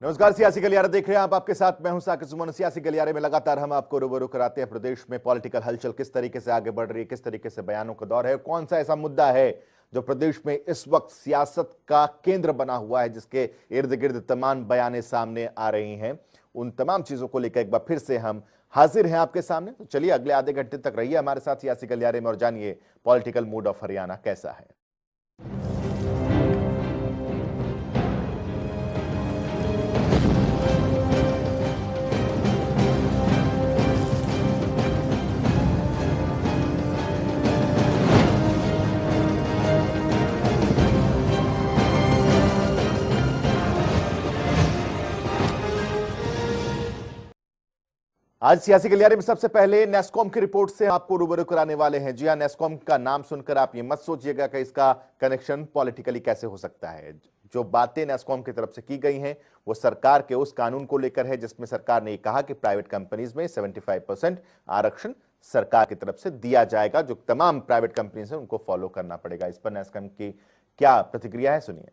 नमस्कार, सियासी गलियारा देख रहे हैं आप। आपके साथ मैं हूं साकिब सुमन। सियासी गलियारे में लगातार हम आपको रूबरू कराते हैं प्रदेश में पॉलिटिकल हलचल किस तरीके से आगे बढ़ रही है, किस तरीके से बयानों का दौर है, कौन सा ऐसा मुद्दा है जो प्रदेश में इस वक्त सियासत का केंद्र बना हुआ है, जिसके इर्द गिर्द तमाम बयानें सामने आ रही हैं। उन तमाम चीजों को लेकर एक बार फिर से हम हाजिर हैं आपके सामने। तो चलिए अगले आधे घंटे तक रहिए हमारे साथ सियासी गलियारे में और जानिए पॉलिटिकल मूड ऑफ हरियाणा कैसा है। आज सियासी गलियारे में सबसे पहले नेस्कॉम की रिपोर्ट से आपको रूबरू कराने वाले हैं। जी हां, नेस्कॉम का नाम सुनकर आप ये मत सोचिएगा कि इसका कनेक्शन पॉलिटिकली कैसे हो सकता है। जो बातें नेस्कॉम की तरफ से की गई हैं वो सरकार के उस कानून को लेकर है जिसमें सरकार ने कहा कि प्राइवेट कंपनीज में 75% आरक्षण सरकार की तरफ से दिया जाएगा। जो तमाम प्राइवेट कंपनीज हैं उनको फॉलो करना पड़ेगा। इस पर नेस्कॉम की क्या प्रतिक्रिया है, सुनिए।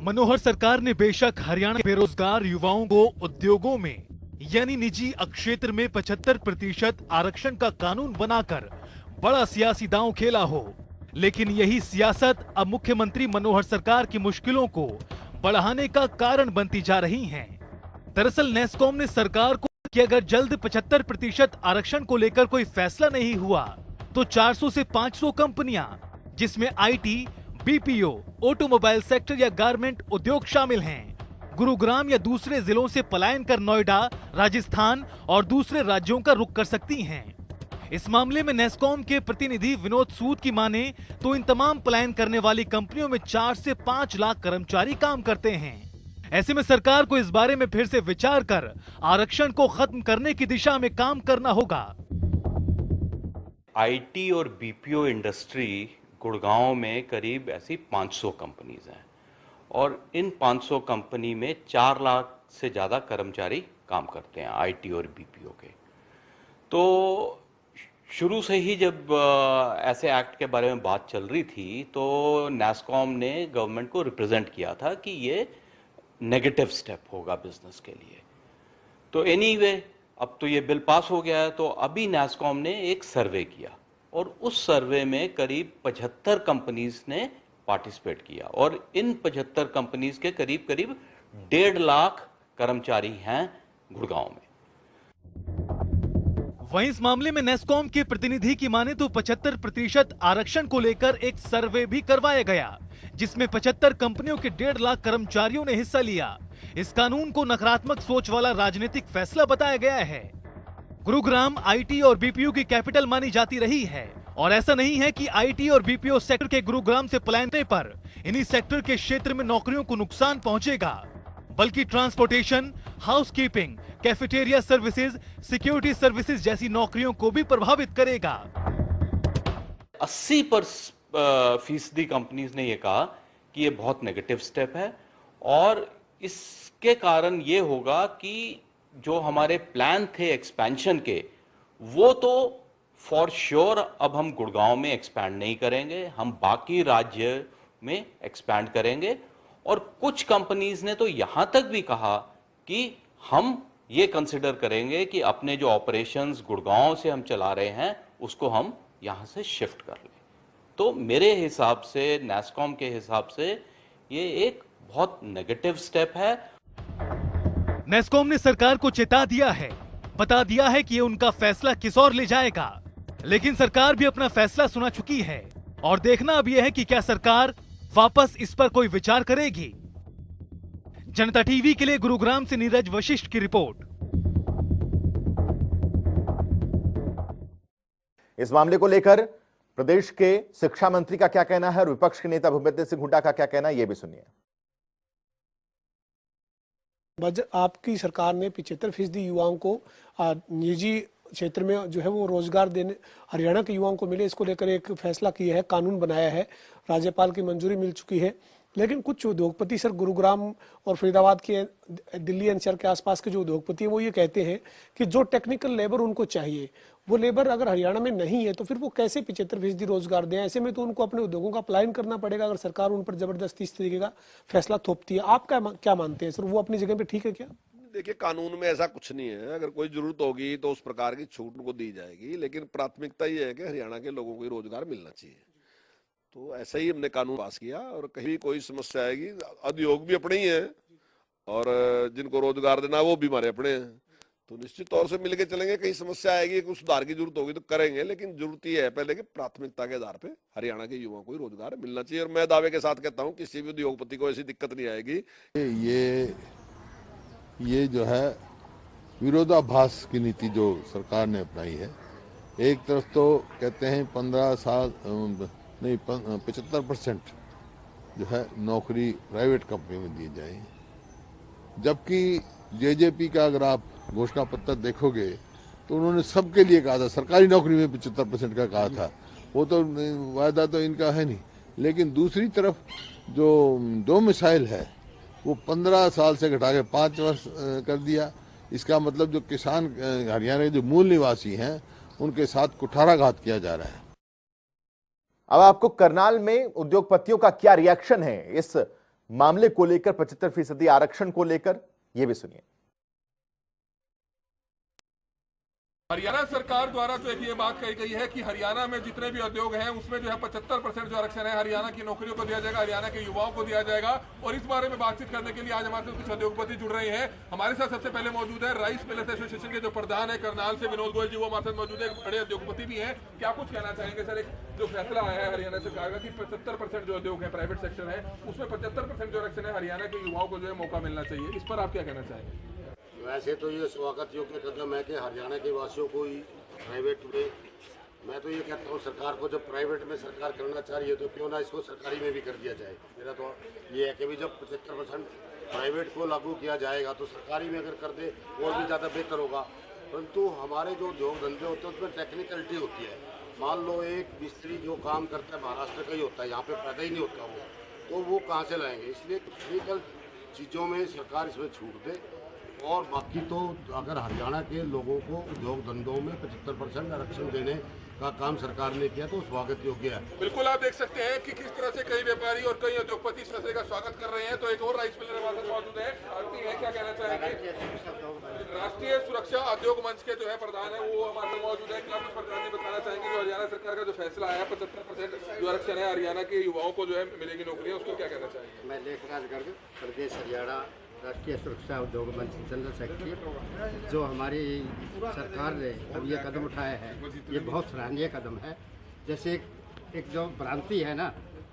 मनोहर सरकार ने बेशक हरियाणा के बेरोजगार युवाओं को उद्योगों में यानी निजी क्षेत्र में 75% आरक्षण का कानून बनाकर बड़ा सियासी दांव खेला हो, लेकिन यही सियासत अब मुख्यमंत्री मनोहर सरकार की मुश्किलों को बढ़ाने का कारण बनती जा रही है। दरअसल नेस्कॉम ने सरकार को कि अगर जल्द 75% आरक्षण को लेकर कोई फैसला नहीं हुआ तो 400 से 500 कंपनियां जिसमें आईटी, बीपीओ, ऑटोमोबाइल सेक्टर या गारमेंट उद्योग शामिल हैं, गुरुग्राम या दूसरे जिलों से पलायन कर नोएडा, राजस्थान और दूसरे राज्यों का रुख कर सकती हैं। इस मामले में नेस्कॉम के प्रतिनिधि विनोद सूद की माने तो इन तमाम पलायन करने वाली कंपनियों में 4 से 5 लाख कर्मचारी काम करते हैं। ऐसे में सरकार को इस बारे में फिर से विचार कर आरक्षण को खत्म करने की दिशा में काम करना होगा। आईटी और बीपीओ इंडस्ट्री गुड़गांव में करीब ऐसी 500 कंपनीज हैं और इन 500 कंपनी में 4 लाख से ज़्यादा कर्मचारी काम करते हैं आईटी और बीपीओ के। तो शुरू से ही जब ऐसे एक्ट के बारे में बात चल रही थी तो नेस्कॉम ने गवर्नमेंट को रिप्रेजेंट किया था कि ये नेगेटिव स्टेप होगा बिजनेस के लिए। तो एनीवे अब तो ये बिल पास हो गया है, तो अभी नेस्कॉम ने एक सर्वे किया और उस सर्वे में करीब 75 कंपनीज ने पार्टिसिपेट किया और इन 75 कंपनीज के करीब करीब 1.5 लाख कर्मचारी हैं गुड़गांव में। वहीं इस मामले में नेस्कॉम के प्रतिनिधि की माने तो 75% आरक्षण को लेकर एक सर्वे भी करवाया गया जिसमें 75 कंपनियों के 1.5 लाख कर्मचारियों ने हिस्सा लिया। इस कानून को नकारात्मक सोच वाला राजनीतिक फैसला बताया गया है। गुरुग्राम आईटी और बीपीओ की कैपिटल मानी जाती रही है और ऐसा नहीं है कि आईटी और बीपीओ सेक्टर के गुरुग्राम से पलायन पर इन्हीं सेक्टर के क्षेत्र में नौकरियों को नुकसान पहुंचेगा, बल्कि transportation, housekeeping, cafeteria services, security services जैसी नौकरियों को भी प्रभावित करेगा। 80% कंपनीज ने यह कहा कि यह बहुत नेगेटिव स्टेप है और इसके कारण यह होगा कि जो हमारे प्लान थे एक्सपेंशन के वो तो फॉर श्योर अब हम गुड़गांव में एक्सपैंड नहीं करेंगे, हम बाकी राज्य में एक्सपैंड करेंगे। और कुछ कंपनीज ने तो यहां तक भी कहा कि हम ये कंसिडर करेंगे कि अपने जो ऑपरेशंस गुड़गांव से हम चला रहे हैं उसको हम यहां से शिफ्ट कर लें। तो मेरे हिसाब से, नेस्कॉम के हिसाब से ये एक बहुत नेगेटिव स्टेप है। नेस्कॉम ने सरकार को चेता दिया है, बता दिया है कि ये उनका फैसला किस ओर ले जाएगा, लेकिन सरकार भी अपना फैसला सुना चुकी है और देखना अब यह है कि क्या सरकार वापस इस पर कोई विचार करेगी। जनता टीवी के लिए गुरुग्राम से नीरज वशिष्ठ की रिपोर्ट। इस मामले को लेकर प्रदेश के शिक्षा मंत्री का क्या कहना है और विपक्ष के नेता भूपेंद्र सिंह हुड्डा का क्या कहना है, यह भी सुनिए। आपकी सरकार ने 75% युवाओं को निजी क्षेत्र में जो है वो रोजगार देने हरियाणा के युवाओं को मिले, इसको लेकर एक फैसला किया है, कानून बनाया है, राज्यपाल की मंजूरी मिल चुकी है। लेकिन कुछ उद्योगपति सर गुरुग्राम और फरीदाबाद के, दिल्ली एनसीआर के आसपास के जो उद्योगपति हैं वो ये कहते हैं कि जो टेक्निकल लेबर उनको चाहिए वो लेबर अगर हरियाणा में नहीं है तो फिर वो कैसे 75% रोजगार दें? ऐसे में तो उनको अपने उद्योगों का पलायन करना पड़ेगा अगर सरकार उन पर जबरदस्ती इस तरीके का फैसला थोपती है। आप क्या मानते हैं सर, वो अपनी जगह पे ठीक है क्या? देखिए, कानून में ऐसा कुछ नहीं है। अगर कोई जरूरत होगी तो उस प्रकार की छूट उनको दी जाएगी, लेकिन प्राथमिकता ये है कि हरियाणा के लोगों को ही रोजगार मिलना चाहिए। तो ऐसा ही हमने कानून पास किया, और कहीं कोई समस्या आएगी, उद्योग भी अपने ही हैं और जिनको रोजगार देना वो भी हमारे अपने हैं, तो निश्चित तौर से मिलके चलेंगे। कहीं समस्या आएगी, कुछ सुधार की जरूरत होगी तो करेंगे, लेकिन जरूरत ये है पहले कि प्राथमिकता के आधार पे हरियाणा के युवाओं को ही रोजगार मिलना चाहिए। और मैं दावे के साथ कहता हूँ किसी भी उद्योगपति को ऐसी दिक्कत नहीं आएगी। ये जो है विरोधाभास की नीति जो सरकार ने अपनाई है। एक तरफ तो कहते हैं 75% जो है नौकरी प्राइवेट कंपनी में दी जाए, जबकि जेजेपी का अगर आप घोषणा पत्र देखोगे तो उन्होंने सबके लिए कहा था, सरकारी नौकरी में 75% का कहा था। वो तो वायदा तो इनका है नहीं। लेकिन दूसरी तरफ जो डोमिसाइल है वो 15 साल से घटा के 5 वर्ष कर दिया। इसका मतलब जो किसान हरियाणा के जो मूल निवासी हैं उनके साथ कुठाराघात किया जा रहा है। अब आपको करनाल में उद्योगपतियों का क्या रिएक्शन है इस मामले को लेकर, 75% आरक्षण को लेकर, यह भी सुनिए। हरियाणा सरकार द्वारा जो एक ये बात कही गई है कि हरियाणा में जितने भी उद्योग हैं उसमें जो है 75% जो आरक्षण है हरियाणा की नौकरियों को दिया जाएगा, हरियाणा के युवाओं को दिया जाएगा। और इस बारे में बातचीत करने के लिए आज हमारे साथ कुछ उद्योगपति जुड़ रहे हैं। हमारे साथ सबसे पहले मौजूद है राइस मिलर्स एसोसिएशन के जो प्रधान है करनाल से विनोद गोयल जी, वो हमारे साथ मौजूद है। बड़े उद्योगपति भी हैं, क्या कुछ कहना चाहेंगे सर? एक जो फैसला आया है हरियाणा सरकार का कि 75% जो उद्योग है प्राइवेट सेक्टर है उसमें 75% जो आरक्षण है हरियाणा के युवाओं को जो है मौका मिलना चाहिए, इस पर आप क्या कहना चाहेंगे? वैसे तो ये स्वागत योग्य कदम है कि हरियाणा के वासियों को ही प्राइवेट में, मैं तो ये कहता हूँ सरकार को जब प्राइवेट में सरकार करना चाह रही है तो क्यों ना इसको सरकारी में भी कर दिया जाए। मेरा तो ये है कि भी जब 75% प्राइवेट को लागू किया जाएगा तो सरकारी में अगर कर दे और भी ज़्यादा बेहतर होगा। परंतु हमारे जो उद्योग धंधे होते हैं उसमें टेक्निकलिटी होती है। मान लो एक मिस्त्री जो काम करता है महाराष्ट्र का ही होता है, यहाँ पे पैदा ही नहीं होता वो, तो वो कहाँ से लाएंगे? इसलिए टेक्निकल चीज़ों में सरकार इसमें छूट दे। और बाकी तो अगर हरियाणा के लोगों को उद्योग धंधों में 75% आरक्षण देने का काम सरकार ने किया तो स्वागत योग्य है। बिल्कुल, आप देख सकते हैं कि किस तरह से कई व्यापारी और कई उद्योगपति इस फैसले का स्वागत कर रहे हैं। तो एक और राइस मिलर हमारे साथ मौजूद है, क्या कहना चाहेंगे? राष्ट्रीय सुरक्षा उद्योग मंच के जो है प्रधान है वो हमारे साथ मौजूद है। क्या कुछ प्रधान जी बताना चाहेंगे जो हरियाणा सरकार का जो फैसला आया 75% जो आरक्षण है हरियाणा के युवाओं को जो है मिलेगी नौकरियां, उसको क्या कहना चाहेंगे? मैं लेखराज गर्ग, प्रदेश हरियाणा राष्ट्रीय सुरक्षा उद्योग मंच जनरल सेक्रेटरी। जो हमारी सरकार ने अब ये कदम उठाया है ये बहुत सराहनीय कदम है। जैसे एक जो भ्रांति है ना,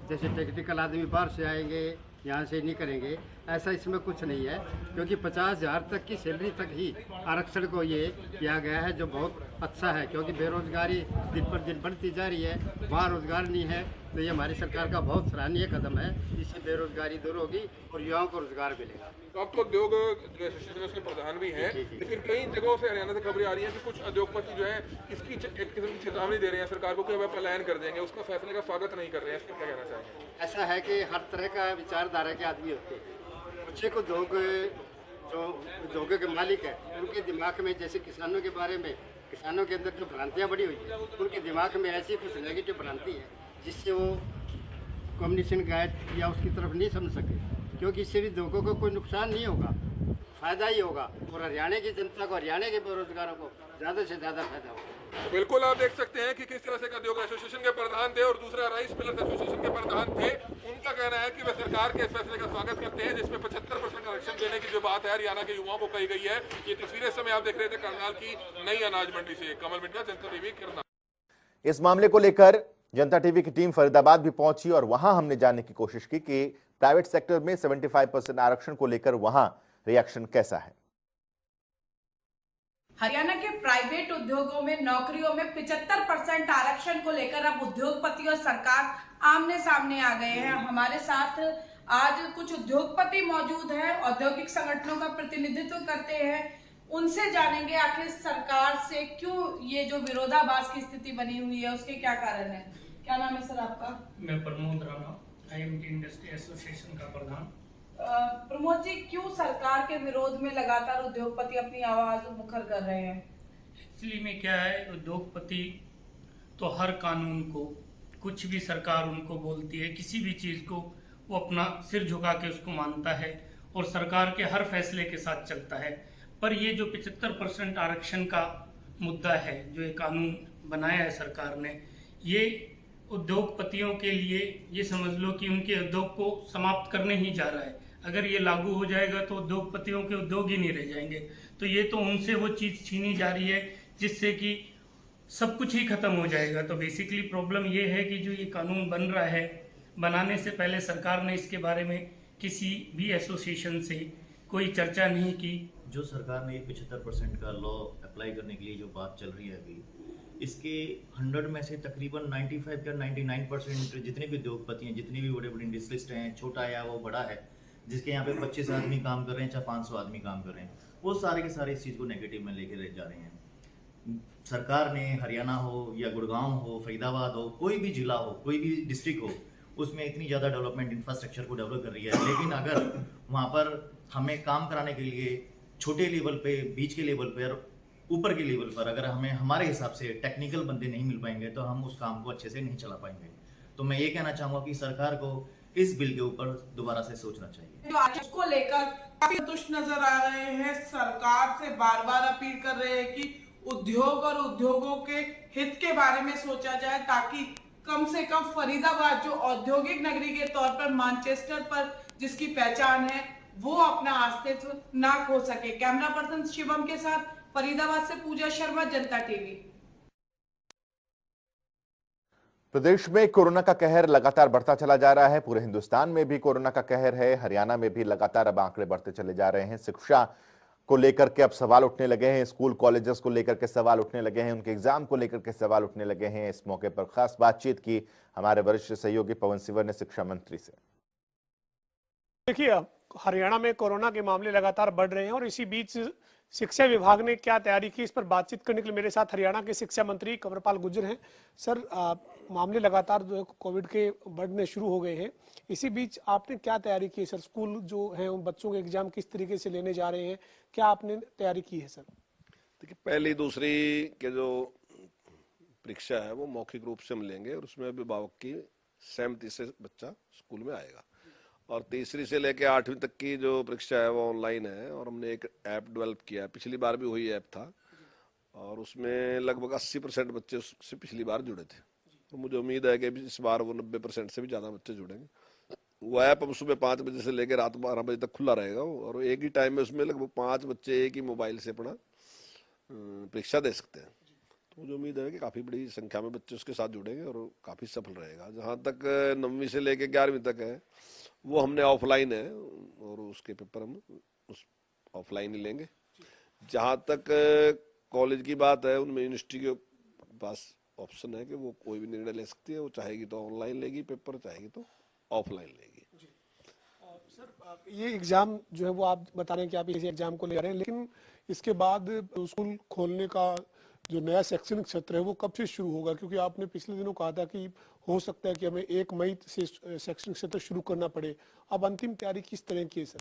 जैसे टेक्निकल आदमी बाहर से आएंगे यहाँ से नहीं करेंगे, ऐसा इसमें कुछ नहीं है। क्योंकि 50,000 तक की सैलरी तक ही आरक्षण को ये किया गया है, जो बहुत अच्छा है। क्योंकि बेरोजगारी दिन पर दिन बढ़ती जा रही है, वहाँ रोजगार नहीं है, तो ये हमारी सरकार का बहुत सराहनीय कदम है। इससे बेरोजगारी दूर होगी और युवाओं को रोजगार मिलेगा। तो अब तो उद्योग जो एसोसिएशन उसके प्रधान भी हैं, लेकिन कई जगहों से हरियाणा से खबरें आ रही हैं कि कुछ उद्योगपति जो है इसकी एक किस्म की चेतावनी दे रहे हैं सरकार को कि वह पलायन कर देंगे, उसका फैसले का स्वागत नहीं कर रहे हैं। इसको क्या कहना चाहेंगे? ऐसा है कि हर तरह का विचारधारा के आदमी होते हैं। कुछ एक उद्योग जो उद्योगों के मालिक है उनके दिमाग में, जैसे किसानों के बारे में, किसानों के अंदर जो भ्रांतियाँ बड़ी हुई है, उनके दिमाग में ऐसी कुछ नेगेटिव भ्रांति है जिससे वो कम्युनिकेशन गाइड या उसकी तरफ नहीं समझ सके। क्योंकि इससे भी उद्योगों को कोई नुकसान नहीं होगा, फायदा ही होगा और हरियाणा की जनता को, हरियाणा के बेरोजगारों को ज़्यादा से ज़्यादा फायदा होगा। तो बिल्कुल आप देख सकते हैं कि किस तरह से उद्योग एसोसिएशन के प्रधान थे और दूसरा राइस मिलर्स एसोसिएशन के प्रधान थे। उनका कहना है कि वे सरकार के इस फैसले का स्वागत करते हैं जिसमें 75% आरक्षण देने की जो बात है हरियाणा के युवाओं को कही गई है। ये तस्वीरें इस समय आप देख रहे थे करनाल की नई अनाज मंडी से। कमल मिट्टा, जनता टीवी, करनाल। इस मामले को लेकर जनता टीवी की टीम फरीदाबाद भी पहुंची और वहां हमने जानने की कोशिश की कि प्राइवेट सेक्टर में 75% आरक्षण को लेकर वहां रिएक्शन कैसा है। हरियाणा के प्राइवेट उद्योगों में नौकरियों में 75% आरक्षण को लेकर अब उद्योगपति और सरकार आमने सामने आ गए हैं। हमारे साथ आज कुछ उद्योगपति मौजूद हैं, औद्योगिक संगठनों का प्रतिनिधित्व करते हैं। उनसे जानेंगे आखिर सरकार से क्यों ये जो विरोधाभास की स्थिति बनी हुई है उसके क्या कारण है। क्या नाम है सर आपका? मैं Pramod Rana, IMT industry association का प्रधान। प्रमोद जी, क्यों सरकार के विरोध में लगातार उद्योगपति अपनी आवाज मुखर कर रहे हैं? एक्चुअली में क्या है, उद्योगपति तो हर कानून को, कुछ भी सरकार उनको बोलती है, किसी भी चीज़ को वो अपना सिर झुका के उसको मानता है और सरकार के हर फैसले के साथ चलता है। पर ये जो 75% आरक्षण का मुद्दा है, जो ये कानून बनाया है सरकार ने, ये उद्योगपतियों के लिए ये समझ लो कि उनके उद्योग को समाप्त करने ही जा रहा है। अगर ये लागू हो जाएगा तो उद्योगपतियों के उद्योग ही नहीं रह जाएंगे। तो ये तो उनसे वो चीज़ छीनी जा रही है जिससे कि सब कुछ ही खत्म हो जाएगा। तो बेसिकली प्रॉब्लम ये है कि जो ये कानून बन रहा है, बनाने से पहले सरकार ने इसके बारे में किसी भी एसोसिएशन से कोई चर्चा नहीं की। जो सरकार ने 75% का लॉ अप्लाई करने के लिए जो बात चल रही है अभी, इसके 100 में से तकरीबन 95 या 99% जितने भी उद्योगपति हैं, जितने भी बड़े बड़े इंडस्ट्रियलिस्ट हैं, छोटा है या वो बड़ा है, जिसके यहाँ पे 25 आदमी काम कर रहे हैं, चाहे 500 आदमी काम कर रहे हैं, वो सारे के सारे इस चीज़ को नेगेटिव में लेके जा रहे हैं। सरकार ने हरियाणा हो या गुड़गांव हो, फरीदाबाद हो, कोई भी जिला हो, कोई भी डिस्ट्रिक्ट हो, उसमें इतनी ज़्यादा डेवलपमेंट इंफ्रास्ट्रक्चर को डेवलप कर रही है, लेकिन अगर वहाँ पर हमें काम कराने के लिए छोटे लेवल पे, बीच के लेवल पे और ऊपर के लेवल पर अगर हमें हमारे हिसाब से टेक्निकल बंदे नहीं मिल पाएंगे तो हम उस काम को अच्छे से नहीं चला पाएंगे। तो मैं ये कहना चाहूँगा कि सरकार को इस बिल के ऊपर दोबारा से सोचना चाहिए। जो आज उसको लेकर काफी संतुष्ट नजर आ रहे हैं, सरकार से बार बार अपील कर रहे हैं कि उद्योग और उद्योगों के हित के बारे में सोचा जाए, ताकि कम से कम फरीदाबाद जो औद्योगिक नगरी के तौर पर मैनचेस्टर पर जिसकी पहचान है, वो अपना अस्तित्व ना खो सके। कैमरा पर्सन शिवम के साथ फरीदाबाद से पूजा शर्मा, जनता टीवी। प्रदेश में कोरोना का कहर लगातार बढ़ता चला जा रहा है। पूरे हिंदुस्तान में भी कोरोना का कहर है। हरियाणा में भी लगातार अब आंकड़े बढ़ते चले जा रहे हैं। शिक्षा को लेकर के अब सवाल उठने लगे हैं। स्कूल कॉलेजेस को लेकर के सवाल उठने लगे हैं। उनके एग्जाम को लेकर के सवाल उठने लगे हैं। इस मौके पर खास बातचीत की हमारे वरिष्ठ सहयोगी पवन सिवर ने शिक्षा मंत्री से। देखिए, हरियाणा में कोरोना के मामले लगातार बढ़ रहे हैं और इसी बीच शिक्षा विभाग ने क्या तैयारी की, इस पर बातचीत करने के लिए मेरे साथ हरियाणा के शिक्षा मंत्री कंवरपाल गुर्जर हैं। सर, मामले लगातार जो है कोविड के बढ़ने शुरू हो गए हैं, इसी बीच आपने क्या तैयारी की है सर? स्कूल जो है उन बच्चों के एग्जाम किस तरीके से लेने जा रहे हैं, क्या आपने तैयारी की है सर? देखिए, पहली दूसरी के जो परीक्षा है वो मौखिक रूप से हम लेंगे और उसमें अभिभावक की सहमति से बच्चा स्कूल में आएगा। और तीसरी से लेकर 8वीं तक की जो परीक्षा है वो ऑनलाइन है और हमने एक ऐप डेवलप किया है। पिछली बार भी वही ऐप था और उसमें लगभग 80% बच्चे उससे पिछली बार जुड़े थे। तो मुझे उम्मीद है कि इस बार वो 90% से भी ज़्यादा बच्चे जुड़ेंगे। वो ऐप अब सुबह 5 बजे से लेकर रात 12 बजे तक खुला रहेगा और एक ही टाइम में उसमें लगभग 5 बच्चे एक ही मोबाइल से अपना परीक्षा दे सकते हैं। तो मुझे उम्मीद है कि काफ़ी बड़ी संख्या में बच्चे उसके साथ जुड़ेंगे और काफ़ी सफल रहेगा। जहाँ तक 9वीं से लेकर 11वीं तक है वो हमने ऑफलाइन है और उसके पेपर हम उस ऑफलाइन ही लेंगे। जहाँ तक कॉलेज की बात है, उनमें यूनिवर्सिटी के पास ऑप्शन है कि वो कोई भी निर्णय ले सकती है। वो चाहेगी तो ऑनलाइन लेगी पेपर, चाहेगी तो ऑफलाइन लेगी। सर, ये एग्जाम जो है वो आप बता रहे हैं कि आप इस एग्जाम को ले रहे हैं, लेकिन इसके बाद स्कूल खोलने का जो नया शैक्षणिक सत्र है वो कब से शुरू होगा? क्योंकि आपने पिछले दिनों कहा था कि हो सकता है कि हमें 1 मई से शैक्षणिक सत्र शुरू करना पड़े। अब अंतिम तैयारी किस तरह की है सर?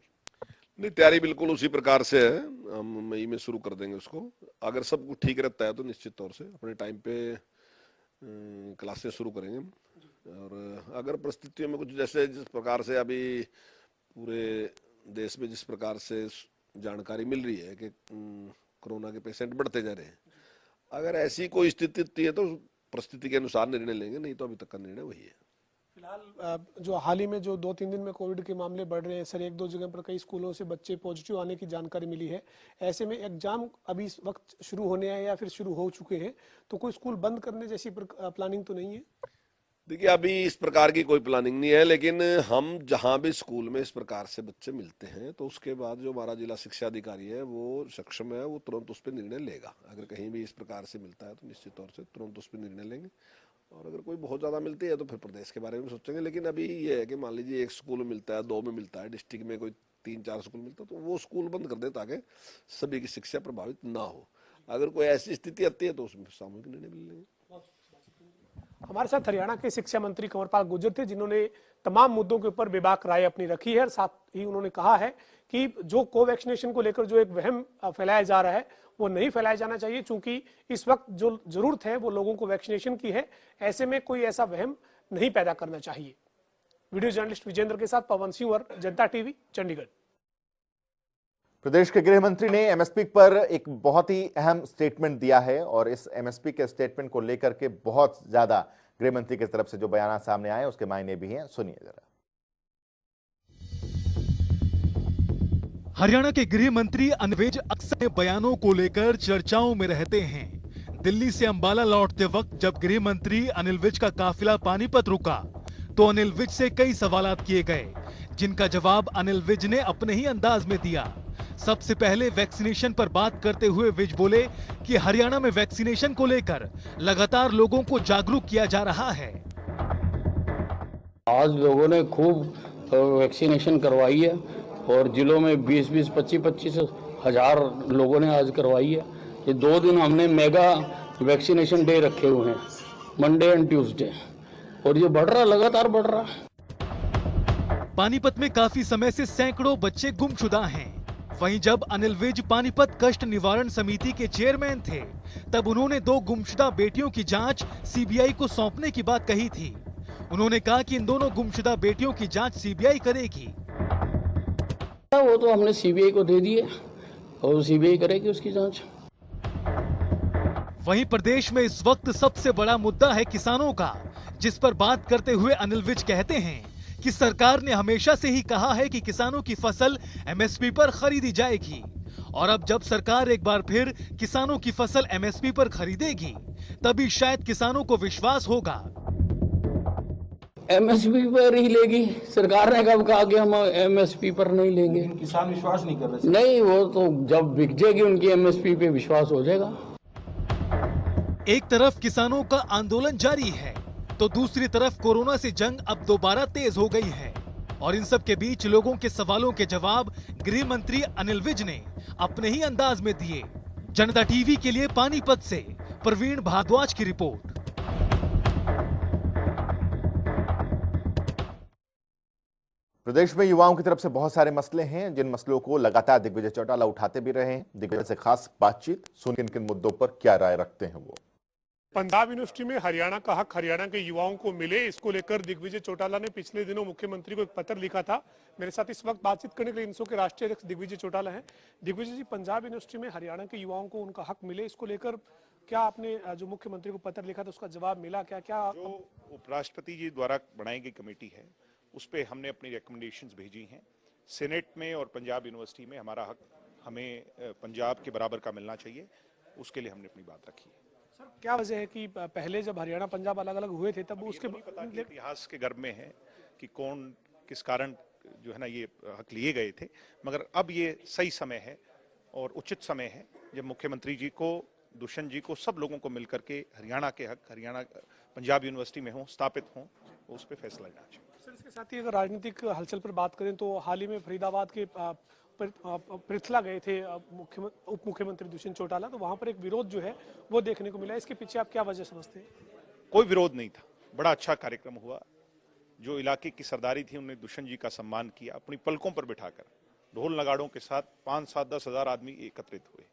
नहीं, तैयारी बिल्कुल उसी प्रकार से है। हम मई में शुरू कर देंगे उसको। अगर सब कुछ ठीक रहता है तो निश्चित तौर से अपने टाइम पे क्लासेस शुरू करेंगे। और अगर परिस्थितियों में कुछ जैसे जिस प्रकार से अभी पूरे देश में जिस प्रकार से जानकारी मिल रही है कि कोरोना के पेशेंट बढ़ते जा रहे हैं, अगर ऐसी कोई स्थिति है तो परिस्थिति के अनुसार निर्णय लेंगे, नहीं तो अभी तक का निर्णय वही है। फिलहाल जो हाल ही में जो 2-3 दिन में कोविड के मामले बढ़ रहे हैं सर, 1-2 जगह पर कई स्कूलों से बच्चे पॉजिटिव आने की जानकारी मिली है। ऐसे में एग्जाम अभी इस वक्त शुरू होने हैं या फिर शुरू हो चुके हैं, तो कोई स्कूल बंद करने जैसी प्लानिंग तो नहीं है? देखिए, अभी इस प्रकार की कोई प्लानिंग नहीं है, लेकिन हम जहां भी स्कूल में इस प्रकार से बच्चे मिलते हैं तो उसके बाद जो हमारा जिला शिक्षा अधिकारी है वो सक्षम है, वो तुरंत उस पर निर्णय लेगा। अगर कहीं भी इस प्रकार से मिलता है तो निश्चित तौर से तुरंत उस पर निर्णय लेंगे। और अगर कोई बहुत ज़्यादा मिलती है तो फिर प्रदेश के बारे में सोचेंगे। लेकिन अभी ये है कि मान लीजिए 1 स्कूल में मिलता है, 2 में मिलता है, डिस्ट्रिक्ट में कोई 3-4 स्कूल मिलता है तो वो स्कूल बंद कर दे ताकि सभी की शिक्षा प्रभावित ना हो। अगर कोई ऐसी स्थिति आती है तो उसमें सामूहिक निर्णय ले लेंगे। हमारे साथ हरियाणा के शिक्षा मंत्री कंवरपाल गुर्जर थे, जिन्होंने तमाम मुद्दों के ऊपर बेबाक राय अपनी रखी है और साथ ही उन्होंने कहा है कि जो कोवैक्सीनेशन को लेकर जो एक वहम फैलाया जा रहा है वो नहीं फैलाया जाना चाहिए, क्योंकि इस वक्त जो जरूरत है वो लोगों को वैक्सीनेशन की है। ऐसे में कोई ऐसा वहम नहीं पैदा करना चाहिए। वीडियो जर्नलिस्ट विजेंद्र के साथ पवन सिंह और जनता टीवी, चंडीगढ़। प्रदेश के गृह मंत्री ने एमएसपी पर एक बहुत ही अहम स्टेटमेंट दिया है और इस एमएसपी के स्टेटमेंट को लेकर के बहुत ज्यादा गृह मंत्री की तरफ से जो बयान सामने आए उसके मायने भी हैं। सुनिए जरा। हरियाणा के गृह मंत्री अनिल विज अक्सर बयानों को लेकर चर्चाओं में रहते हैं। दिल्ली से अंबाला लौटते वक्त जब गृह मंत्री अनिल विज का काफिला पानीपत रुका तो अनिल विज से कई सवालात किए गए, जिनका जवाब अनिल विज ने अपने ही अंदाज में दिया। सबसे पहले वैक्सीनेशन पर बात करते हुए विज बोले कि हरियाणा में वैक्सीनेशन को लेकर लगातार लोगों को जागरूक किया जा रहा है। आज लोगों ने खूब वैक्सीनेशन करवाई है और जिलों में 20-20, 25-25 हजार लोगों ने आज करवाई है। ये 2 दिन हमने मेगा वैक्सीनेशन डे रखे हुए हैं, मंडे एंड ट्यूसडे, और ये बढ़ रहा, लगातार बढ़ रहा। पानीपत में काफी समय से सैकड़ों बच्चे गुमशुदा हैं। वहीं जब अनिल विज पानीपत कष्ट निवारण समिति के चेयरमैन थे तब उन्होंने 2 गुमशुदा बेटियों की जांच सीबीआई को सौंपने की बात कही थी। उन्होंने कहा कि इन दोनों गुमशुदा बेटियों की जांच सीबीआई करेगी। वो तो हमने सीबीआई को दे दिए और सीबीआई करेगी उसकी जांच। वहीं प्रदेश में इस वक्त सबसे बड़ा मुद्दा है किसानों का, जिस पर बात करते हुए अनिल विज कहते हैं कि सरकार ने हमेशा से ही कहा है कि किसानों की फसल एमएसपी पर खरीदी जाएगी और अब जब सरकार एक बार फिर किसानों की फसल एमएसपी पर खरीदेगी तभी शायद किसानों को विश्वास होगा। एमएसपी पर ही लेगी, सरकार ने कब कहा कि हम एमएसपी पर नहीं लेंगे? किसान विश्वास नहीं कर रहे। नहीं, वो तो जब बिक जाएगी उनकी एमएसपी पे विश्वास हो जाएगा। एक तरफ किसानों का आंदोलन जारी है तो दूसरी तरफ कोरोना से जंग अब दोबारा तेज हो गई है और इन सब के बीच लोगों के सवालों के जवाब गृह मंत्री अनिल विज ने अपने ही अंदाज में दिए। जनता टीवी के लिए पानीपत से प्रवीण भारद्वाज की रिपोर्ट। प्रदेश में युवाओं की तरफ से बहुत सारे मसले हैं, जिन मसलों को लगातार दिग्विजय चौटाला उठाते भी रहे हैं। दिग्विजय से खास बातचीत, सुन किन किन मुद्दों पर क्या राय रखते हैं वो। पंजाब यूनिवर्सिटी में हरियाणा का हक हरियाणा के युवाओं को मिले, इसको लेकर दिग्विजय चौटाला ने पिछले दिनों मुख्यमंत्री को एक पत्र लिखा था। मेरे साथ इस वक्त बातचीत करने के लिए इनसो के राष्ट्रीय अध्यक्ष दिग्विजय चौटाला हैं। दिग्विजय जी, पंजाब यूनिवर्सिटी में हरियाणा के युवाओं को उनका हक मिले, इसको लेकर क्या आपने जो मुख्यमंत्री को पत्र लिखा था उसका जवाब मिला क्या? क्या जो उपराष्ट्रपति जी द्वारा बनाई गई कमेटी है उस पर हमने अपनी रिकमेंडेशंस भेजी हैं। सीनेट में और पंजाब यूनिवर्सिटी में हमारा हक हमें पंजाब के बराबर का मिलना चाहिए, उसके लिए हमने अपनी बात रखी है। सर, क्या वजह है कि पहले जब हरियाणा पंजाब अलग अलग हुए थे तब उसके इतिहास के गर्भ में है कि कौन किस कारण जो है ना ये हक लिए गए थे, मगर अब ये सही समय है और उचित समय है जब मुख्यमंत्री जी को, दुष्यंत जी को, सब लोगों को मिलकर के हरियाणा के हक हरियाणा पंजाब यूनिवर्सिटी में हो, स्थापित हों, उस पर फैसला लेना चाहिए। सर, इसके साथ ही अगर राजनीतिक हलचल पर बात करें तो हाल ही में फरीदाबाद के पृथला गए थे उप मुख्यमंत्री दुष्यंत चौटाला, तो वहां पर एक विरोध जो है वो देखने को मिला। इसके पीछे आप क्या वजह समझते हैं? कोई विरोध नहीं था, बड़ा अच्छा कार्यक्रम हुआ। जो इलाके की सरदारी थी उन्होंने दुष्यंत जी का सम्मान किया, अपनी पलकों पर बिठाकर ढोल नगाड़ों के साथ 5-7-10 हजार आदमी एकत्रित हुए।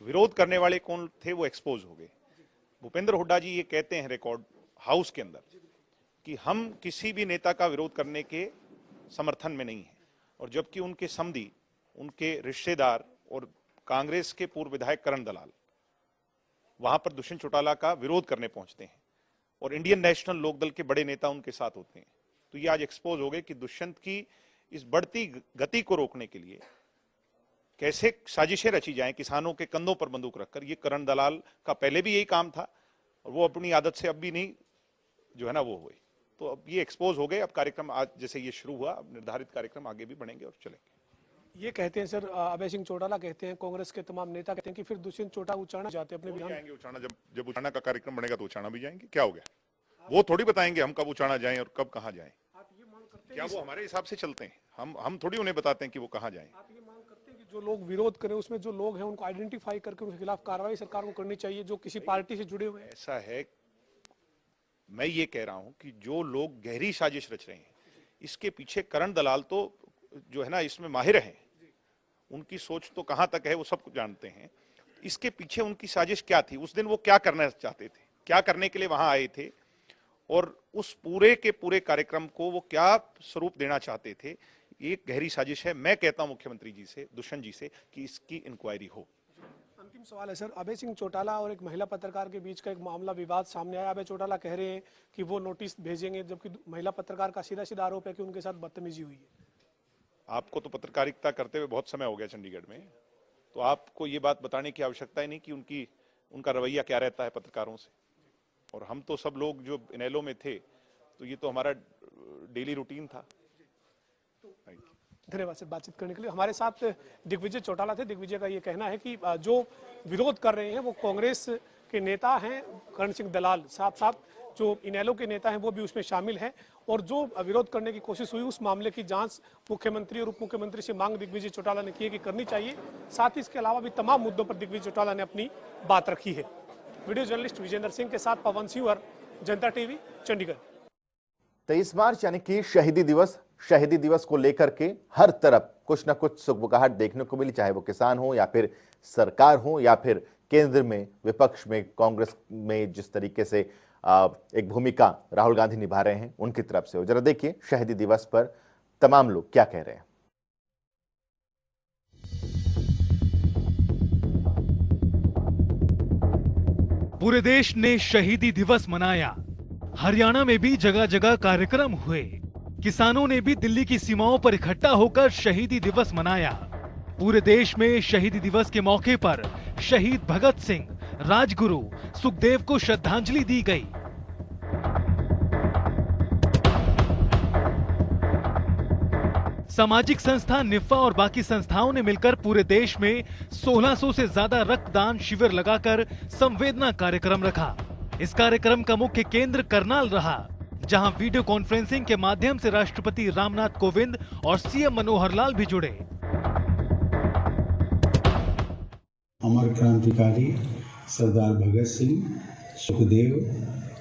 विरोध करने वाले कौन थे वो एक्सपोज हो गए। भूपेंद्र हुड्डा जी ये कहते हैं रिकॉर्ड हाउस के अंदर कि हम किसी भी नेता का विरोध करने के समर्थन में नहीं है, और जबकि उनके समधी, उनके रिश्तेदार और कांग्रेस के पूर्व विधायक करण दलाल वहां पर दुष्यंत चौटाला का विरोध करने पहुंचते हैं और इंडियन नेशनल लोकदल के बड़े नेता उनके साथ होते हैं। तो ये आज एक्सपोज हो गए कि दुष्यंत की इस बढ़ती गति को रोकने के लिए कैसे साजिशें रची जाएं किसानों के कंधों पर बंदूक रखकर। ये करण दलाल का पहले भी यही काम था और वो अपनी आदत से अब भी नहीं जो है ना वो हुए। तो अब ये एक्सपोज हो गए। अब कार्यक्रम आज जैसे ये शुरू हुआ, अब निर्धारित कार्यक्रम आगे भी बढ़ेंगे और चलेंगे। ये कहते हैं सर, अभय सिंह चौटाला कहते हैं, कांग्रेस के तमाम नेता कहते हैं कि फिर दुष्यंत चौटाला उचाना जाते हैं अपने जाएंगे उचाना। जब उचाना का कार्यक्रम बनेगा तो उचाना भी जाएंगे। क्या हो गया? वो थोड़ी बताएंगे हम कब उचाना जाएं और कब कहाँ जाएं। क्या वो हमारे हिसाब से चलते हैं? हम थोड़ी उन्हें बताते हैं कि वो कहाँ जाएं। आप ये मांग करते हैं कि जो लोग विरोध करें उसमें जो लोग हैं उनको आइडेंटिफाई करके उनके खिलाफ कार्रवाई सरकार को करनी चाहिए जो किसी पार्टी से जुड़े हुए हैं? ऐसा है, मैं ये कह रहा हूं कि जो लोग गहरी साजिश रच रहे हैं, इसके पीछे करण दलाल तो जो है ना इसमें माहिर हैं, उनकी सोच तो कहां तक है वो सब कुछ जानते हैं। इसके पीछे उनकी साजिश क्या थी, उस दिन वो क्या करना चाहते थे, क्या करने के लिए वहां आए थे, और उस पूरे के पूरे कार्यक्रम को वो क्या स्वरूप देना चाहते थे, एक गहरी साजिश है। मैं कहता हूं मुख्यमंत्री जी से, दुष्यंत जी से, कि इसकी इंक्वायरी हो। अंतिम सवाल है सर, अभय सिंह चौटाला और एक महिला पत्रकार के बीच का एक मामला विवाद सामने आया। अभय चौटाला कह रहे हैं कि वो नोटिस भेजेंगे, जबकि महिला पत्रकार का सीधा सीधा आरोप है कि उनके साथ बदतमीजी हुई है। आपको तो पत्रकारिता करते हुए बहुत समय हो गया चंडीगढ़ में, तो आपको ये बात बताने की आवश्यकता ही नहीं कि उनका रवैया क्या रहता है पत्रकारों से। और हम तो सब लोग जो इनेलो में थे, तो ये तो हमारा डेली रूटीन था। धन्यवाद सर बातचीत करने के लिए। हमारे साथ दिग्विजय चौटाला थे। दिग्विजय का ये कहना है कि जो विरोध कर रहे हैं वो कांग्रेस के नेता हैं करण सिंह दलाल, साथ साथ जो इनेलो के नेता हैं वो भी उसमें शामिल हैं, और जो विरोध करने की कोशिश हुई उस मामले की जांच मुख्यमंत्री और उप मुख्यमंत्री से मांग दिग्विजय चौटाला ने की है कि करनी चाहिए। साथ ही इसके अलावा भी तमाम मुद्दों पर दिग्विजय चौटाला ने अपनी बात रखी है। वीडियो जर्नलिस्ट विजेंद्र सिंह के साथ पवन सिंह, जनता टीवी, चंडीगढ़। 23 मार्च यानी कि शहीदी दिवस को लेकर के हर तरफ कुछ न कुछ सुगबुगाहट देखने को मिली, चाहे वो किसान हो या फिर सरकार हो या फिर केंद्र में विपक्ष में कांग्रेस में जिस तरीके से एक भूमिका राहुल गांधी निभा रहे हैं उनकी तरफ से। जरा देखिए शहीदी दिवस पर तमाम लोग क्या कह रहे हैं। पूरे देश ने शहीदी दिवस मनाया। हरियाणा में भी जगह जगह कार्यक्रम हुए। किसानों ने भी दिल्ली की सीमाओं पर इकट्ठा होकर शहीदी दिवस मनाया। पूरे देश में शहीदी दिवस के मौके पर शहीद भगत सिंह, राजगुरु, सुखदेव को श्रद्धांजलि दी गई। सामाजिक संस्था निफ्फा और बाकी संस्थाओं ने मिलकर पूरे देश में 1600 से ज्यादा रक्तदान शिविर लगाकर संवेदना कार्यक्रम रखा। इस कार्यक्रम का मुख्य केंद्र करनाल रहा, जहां वीडियो कॉन्फ्रेंसिंग के माध्यम से राष्ट्रपति रामनाथ कोविंद और सीएम मनोहर लाल भी जुड़े। अमर क्रांतिकारी सरदार भगत सिंह, सुखदेव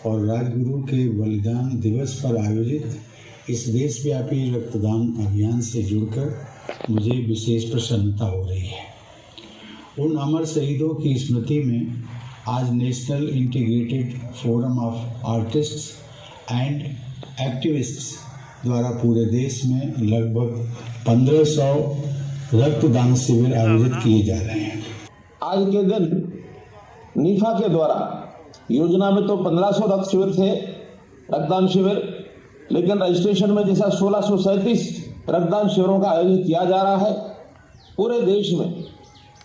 और राजगुरु के बलिदान दिवस पर आयोजित इस देशव्यापी रक्तदान अभियान से जुड़कर मुझे विशेष प्रसन्नता हो रही है। उन अमर शहीदों की स्मृति में आज national integrated forum of artists and activists द्वारा पूरे देश में लगभग 1500 रक्तदान शिविर आयोजित किए जा रहे हैं। आज के दिन निफा के द्वारा योजना में तो 1500 रक्त शिविर थे, रक्तदान शिविर, लेकिन रजिस्ट्रेशन में जैसा 1637 रक्तदान शिविरों का आयोजित किया जा रहा है। पूरे देश में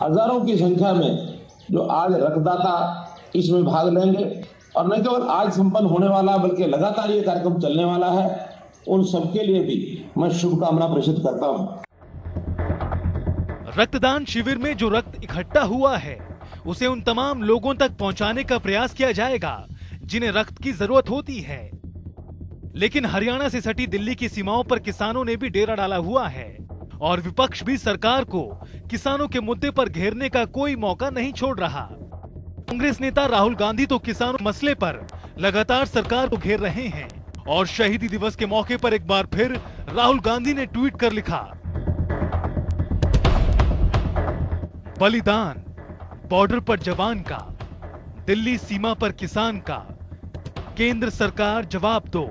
हजारों की संख्या में जो आज रक्तदाता इसमें भाग लेंगे, और न केवल आज संपन्न होने वाला बल्कि लगातार ये कार्यक्रम चलने वाला है, उन सबके लिए भी मैं शुभकामना प्रेषित करता हूं। रक्तदान शिविर में जो रक्त इकट्ठा हुआ है उसे उन तमाम लोगों तक पहुंचाने का प्रयास किया जाएगा जिन्हें रक्त की जरूरत होती है। लेकिन हरियाणा से सटी दिल्ली की सीमाओं पर किसानों ने भी डेरा डाला हुआ है और विपक्ष भी सरकार को किसानों के मुद्दे पर घेरने का कोई मौका नहीं छोड़ रहा। कांग्रेस नेता राहुल गांधी तो किसानों मसले पर लगातार सरकार को घेर रहे हैं और शहीदी दिवस के मौके पर एक बार फिर राहुल गांधी ने ट्वीट कर लिखा, बलिदान बॉर्डर पर जवान का, दिल्ली सीमा पर किसान का, केंद्र सरकार जवाब दो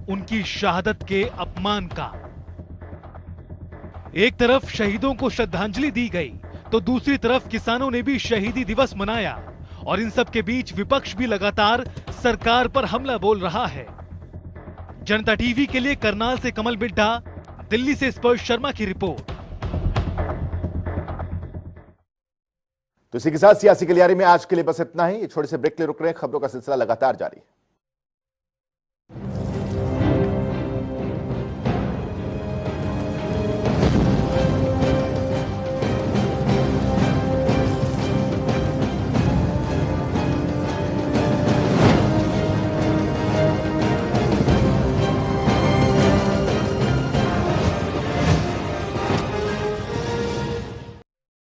उनकी शहादत के अपमान का। एक तरफ शहीदों को श्रद्धांजलि दी गई तो दूसरी तरफ किसानों ने भी शहीदी दिवस मनाया और इन सब के बीच विपक्ष भी लगातार सरकार पर हमला बोल रहा है। जनता टीवी के लिए करनाल से कमल मिड्ढा, दिल्ली से स्पर्श शर्मा की रिपोर्ट। तो इसी के साथ सियासी गलियारे में आज के लिए बस इतना ही। छोटे से ब्रेक ले रुक रहे हैं, खबरों का सिलसिला लगातार जारी है।